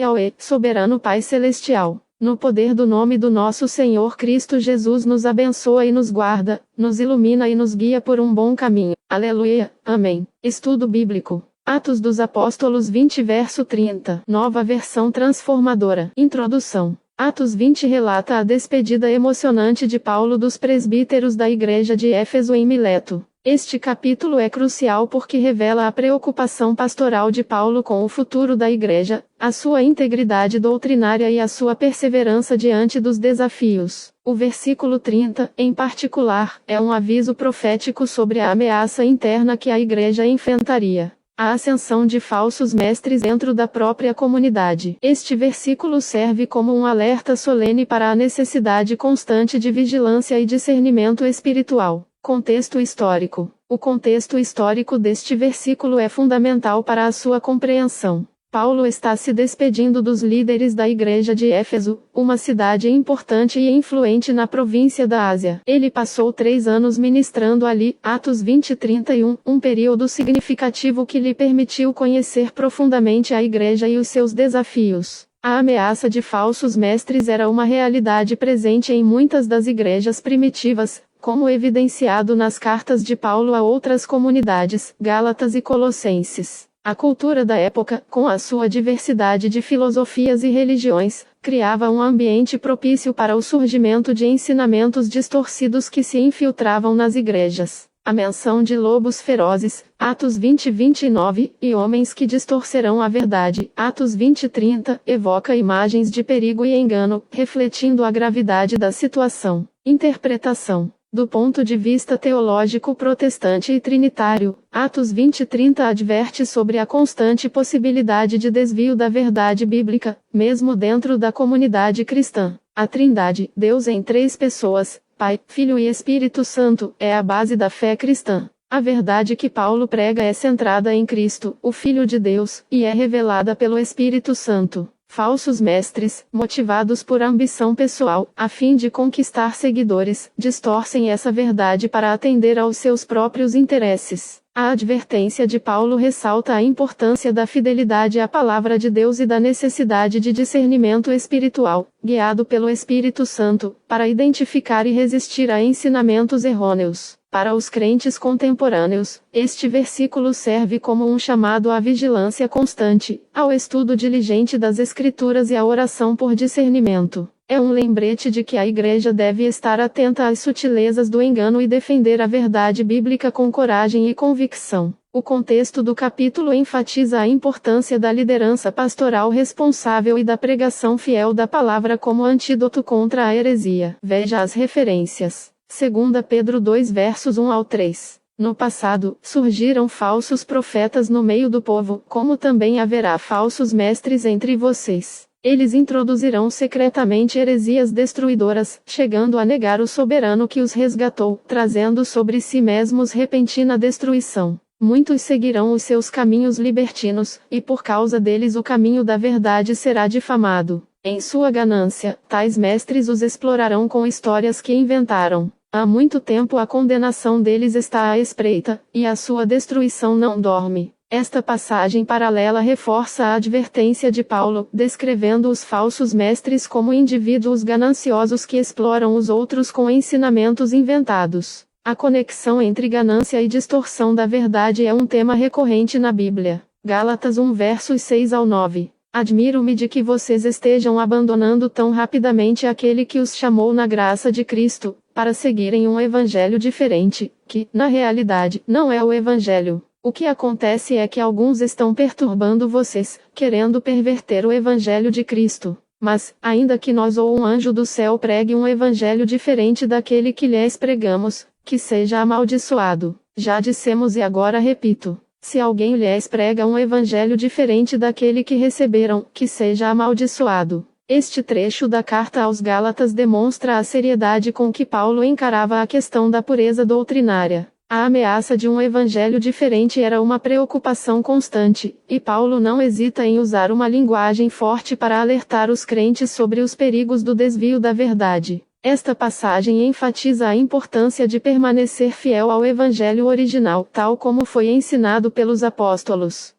Yahweh, soberano Pai Celestial, no poder do nome do nosso Senhor Cristo Jesus, nos abençoa e nos guarda, nos ilumina e nos guia por um bom caminho. Aleluia. Amém. Estudo bíblico. Atos dos Apóstolos 20 verso 30. Nova versão transformadora. Introdução. Atos 20 relata a despedida emocionante de Paulo dos presbíteros da igreja de Éfeso em Mileto. Este capítulo é crucial porque revela a preocupação pastoral de Paulo com o futuro da igreja, a sua integridade doutrinária e a sua perseverança diante dos desafios. O versículo 30, em particular, é um aviso profético sobre a ameaça interna que a igreja enfrentaria. A ascensão de falsos mestres dentro da própria comunidade. Este versículo serve como um alerta solene para a necessidade constante de vigilância e discernimento espiritual. Contexto histórico. O contexto histórico deste versículo é fundamental para a sua compreensão. Paulo está se despedindo dos líderes da igreja de Éfeso, uma cidade importante e influente na província da Ásia. Ele passou 3 anos ministrando ali, Atos 20:31, um período significativo que lhe permitiu conhecer profundamente a igreja e os seus desafios. A ameaça de falsos mestres era uma realidade presente em muitas das igrejas primitivas, como evidenciado nas cartas de Paulo a outras comunidades, Gálatas e Colossenses. A cultura da época, com a sua diversidade de filosofias e religiões, criava um ambiente propício para o surgimento de ensinamentos distorcidos que se infiltravam nas igrejas. A menção de lobos ferozes, Atos 20:29, e homens que distorcerão a verdade, Atos 20:30, evoca imagens de perigo e engano, refletindo a gravidade da situação. Interpretação. Do ponto de vista teológico protestante e trinitário, Atos 20:30 adverte sobre a constante possibilidade de desvio da verdade bíblica, mesmo dentro da comunidade cristã. A Trindade, Deus em 3 pessoas, Pai, Filho e Espírito Santo, é a base da fé cristã. A verdade que Paulo prega é centrada em Cristo, o Filho de Deus, e é revelada pelo Espírito Santo. Falsos mestres, motivados por ambição pessoal, a fim de conquistar seguidores, distorcem essa verdade para atender aos seus próprios interesses. A advertência de Paulo ressalta a importância da fidelidade à palavra de Deus e da necessidade de discernimento espiritual, guiado pelo Espírito Santo, para identificar e resistir a ensinamentos errôneos. Para os crentes contemporâneos, este versículo serve como um chamado à vigilância constante, ao estudo diligente das Escrituras e à oração por discernimento. É um lembrete de que a igreja deve estar atenta às sutilezas do engano e defender a verdade bíblica com coragem e convicção. O contexto do capítulo enfatiza a importância da liderança pastoral responsável e da pregação fiel da palavra como antídoto contra a heresia. Veja as referências. 2 Pedro 2 versos 1 ao 3. No passado, surgiram falsos profetas no meio do povo, como também haverá falsos mestres entre vocês. Eles introduzirão secretamente heresias destruidoras, chegando a negar o soberano que os resgatou, trazendo sobre si mesmos repentina destruição. Muitos seguirão os seus caminhos libertinos, e por causa deles o caminho da verdade será difamado. Em sua ganância, tais mestres os explorarão com histórias que inventaram. Há muito tempo a condenação deles está à espreita, e a sua destruição não dorme. Esta passagem paralela reforça a advertência de Paulo, descrevendo os falsos mestres como indivíduos gananciosos que exploram os outros com ensinamentos inventados. A conexão entre ganância e distorção da verdade é um tema recorrente na Bíblia. Gálatas 1 versos 6 ao 9. Admiro-me de que vocês estejam abandonando tão rapidamente aquele que os chamou na graça de Cristo, para seguirem um evangelho diferente, que, na realidade, não é o evangelho. O que acontece é que alguns estão perturbando vocês, querendo perverter o evangelho de Cristo. Mas, ainda que nós ou um anjo do céu pregue um evangelho diferente daquele que lhes pregamos, que seja amaldiçoado. Já dissemos e agora repito. Se alguém lhes prega um evangelho diferente daquele que receberam, que seja amaldiçoado. Este trecho da carta aos Gálatas demonstra a seriedade com que Paulo encarava a questão da pureza doutrinária. A ameaça de um evangelho diferente era uma preocupação constante, e Paulo não hesita em usar uma linguagem forte para alertar os crentes sobre os perigos do desvio da verdade. Esta passagem enfatiza a importância de permanecer fiel ao evangelho original, tal como foi ensinado pelos apóstolos.